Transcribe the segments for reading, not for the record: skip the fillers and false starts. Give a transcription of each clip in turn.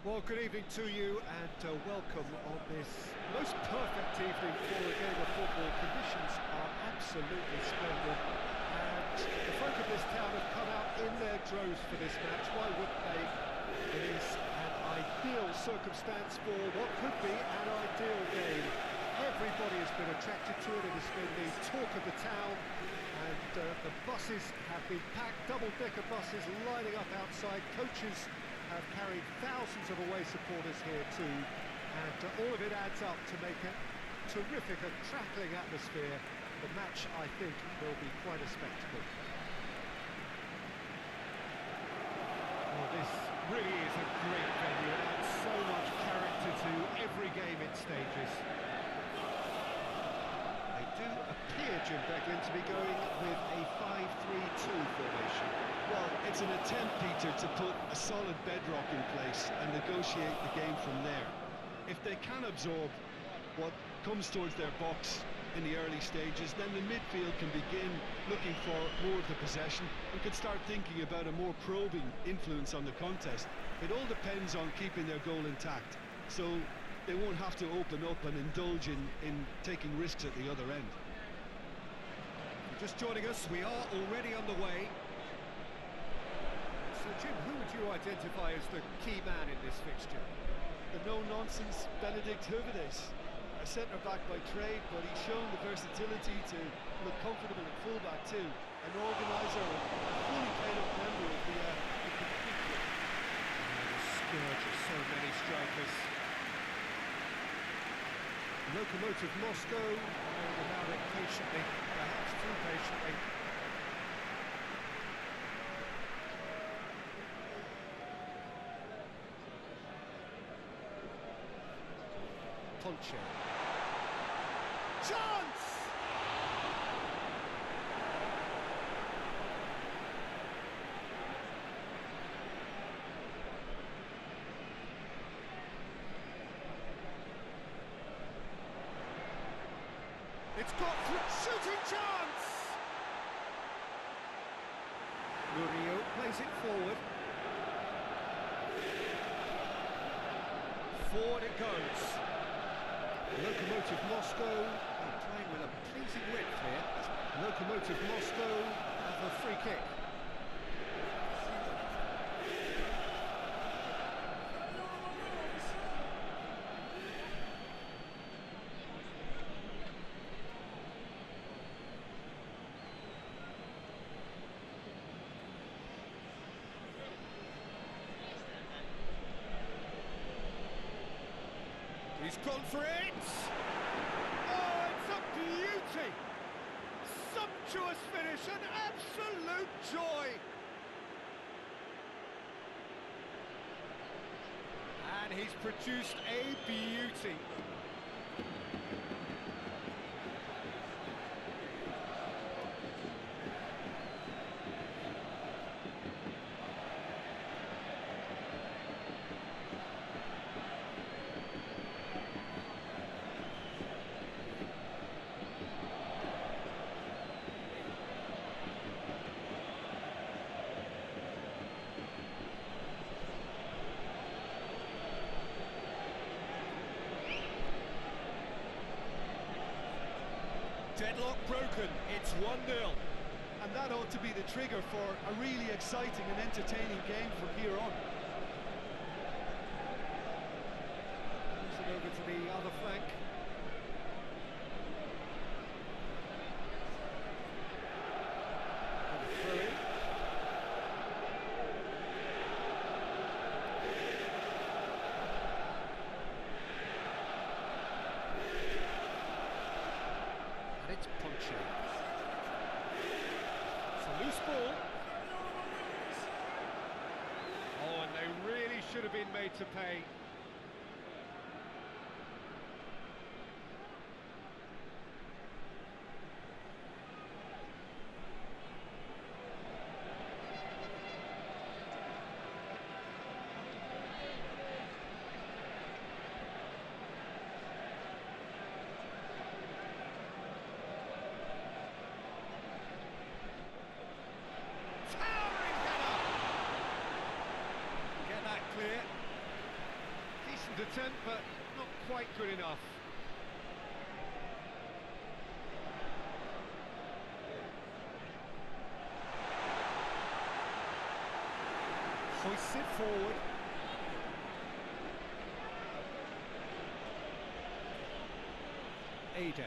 Well, good evening to you and welcome on this most perfect evening for a game of football. Conditions are absolutely splendid and the folk of this town have come out in their droves for this match. Why wouldn't they? It is an ideal circumstance for what could be an ideal game. Everybody has been attracted to it. It has been the talk of the town and the buses have been packed, double-decker buses lining up outside. Coaches have carried thousands of away supporters here too, and all of it adds up to make a terrific and crackling atmosphere. The match, I think, will be quite a spectacle. Well, this really is a great venue. It adds so much character to every game it stages. They do appear, Jim Beglin, to be going with a 5-3-2 formation. Well, it's an attempt, Peter, to put a solid bedrock in place and negotiate the game from there. If they can absorb what comes towards their box in the early stages, then the midfield can begin looking for more of the possession and could start thinking about a more probing influence on the contest. It all depends on keeping their goal intact, so they won't have to open up and indulge in taking risks at the other end. Just joining us, we are already on the way. So, Jim, who would you identify as the key man in this fixture? The no-nonsense Benedict Hövedes, a centre-back by trade, but he's shown the versatility to look comfortable at full-back too. An organiser, a fully paid-up member of the complete group. The scourge of so many strikers. Lokomotiv Moscow, going about it patiently, perhaps too patiently. Ponche. Chance! It's got through, shooting chance! Murillo plays it forward. Forward it goes. Lokomotiv Moscow playing with a pleasing width here. Lokomotiv Moscow have a free kick. He's gone for it! Oh, it's a beauty! Sumptuous finish, an absolute joy! And he's produced a beauty. Deadlock broken, it's 1-0. And that ought to be the trigger for a really exciting and entertaining game from here on. Moves it over to the other flank. And through in. And it's Ponche. It's a loose ball. Oh, and they really should have been made to pay. attempt, but not quite good enough. Hoists it forward. Ada.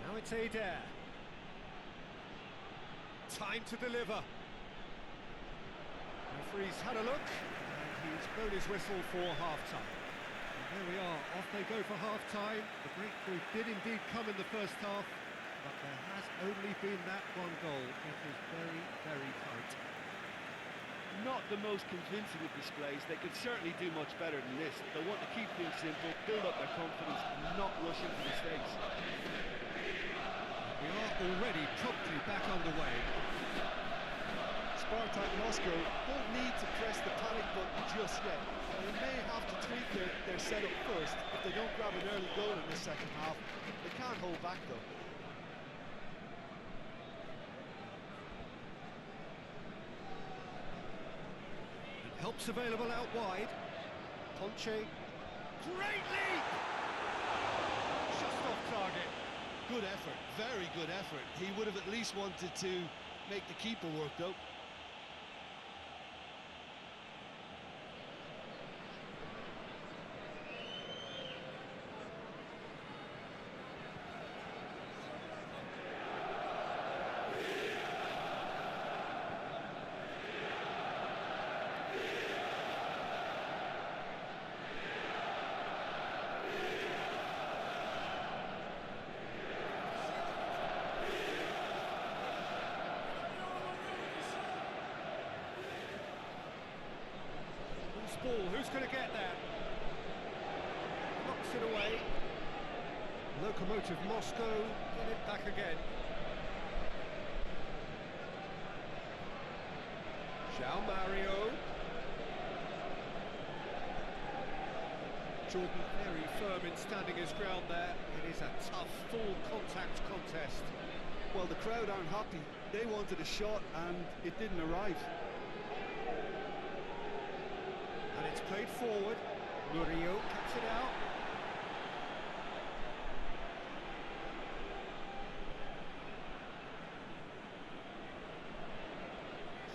Now it's Ada. Time to deliver. Referee's had a look, and he's blown his whistle for half-time. And there we are, off they go for half-time. The breakthrough did indeed come in the first half, but there has only been that one goal. It was very, very tight. Not the most convincing of displays. They could certainly do much better than this. They want to keep things simple, build up their confidence, and not rush into mistakes. We are already promptly back underway. Spartak Moscow don't need to press the panic button just yet. They may have to tweak their setup first if they don't grab an early goal in this second half. They can't hold back though. Help's available out wide. Ponche. Great leap! Just off target. Good effort, very good effort. He would have at least wanted to make the keeper work though. Ball, who's going to get that? Knocks it away. Lokomotiv Moscow get it back again. João Mario. Jordan very firm in standing his ground there. It is a tough, full contact contest. Well, the crowd aren't happy. They wanted a shot and it didn't arrive. It's played forward. Murillo cuts it out.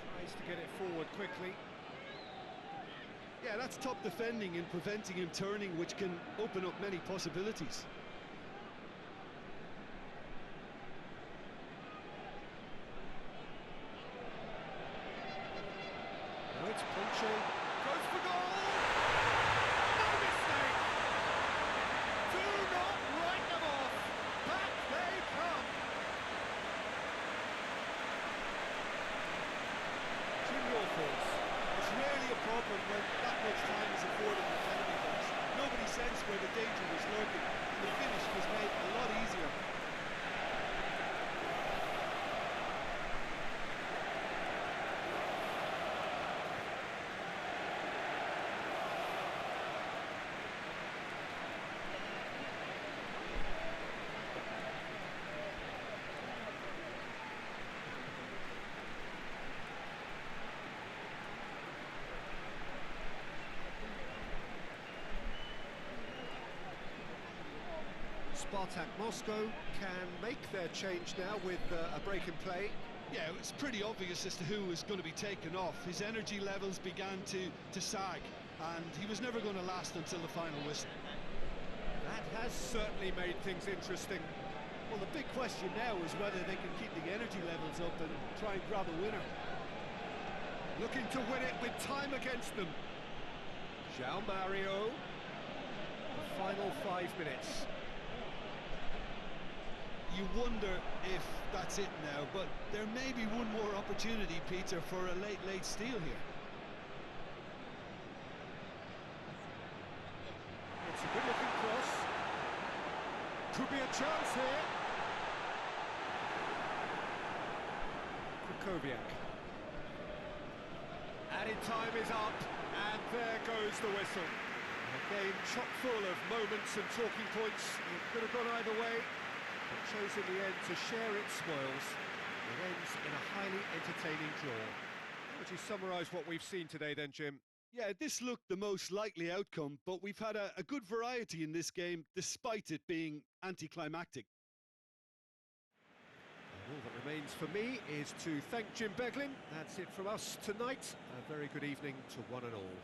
Tries to get it forward quickly. Yeah, that's top defending and preventing him turning, which can open up many possibilities. Now it's Ponche. Goes for goal! No mistake! Do not write them off! Back they come! Jim, your thoughts? It's rarely a problem when that much time is afforded in the penalty box. Nobody sensed where the danger was lurking, and the finish was made a lot easier. Spartak Moscow can make their change now with a break in play. Yeah, it was pretty obvious as to who was going to be taken off. His energy levels began to sag, and he was never going to last until the final whistle. That has certainly made things interesting. Well, the big question now is whether they can keep the energy levels up and try and grab a winner. Looking to win it with time against them. João Mario. The final 5 minutes. You wonder if that's it now, but there may be one more opportunity, Peter, for a late steal here. It's a good-looking cross. Could be a chance here. Kukoviak. Added time is up, and there goes the whistle. A game chock full of moments and talking points. It could have gone either way. but chose in the end to share its spoils. It ends in a highly entertaining draw. How would you summarise what we've seen today then, Jim? Yeah, this looked the most likely outcome, but we've had a good variety in this game, despite it being anticlimactic. And all that remains for me is to thank Jim Beglin. That's it from us tonight. A very good evening to one and all.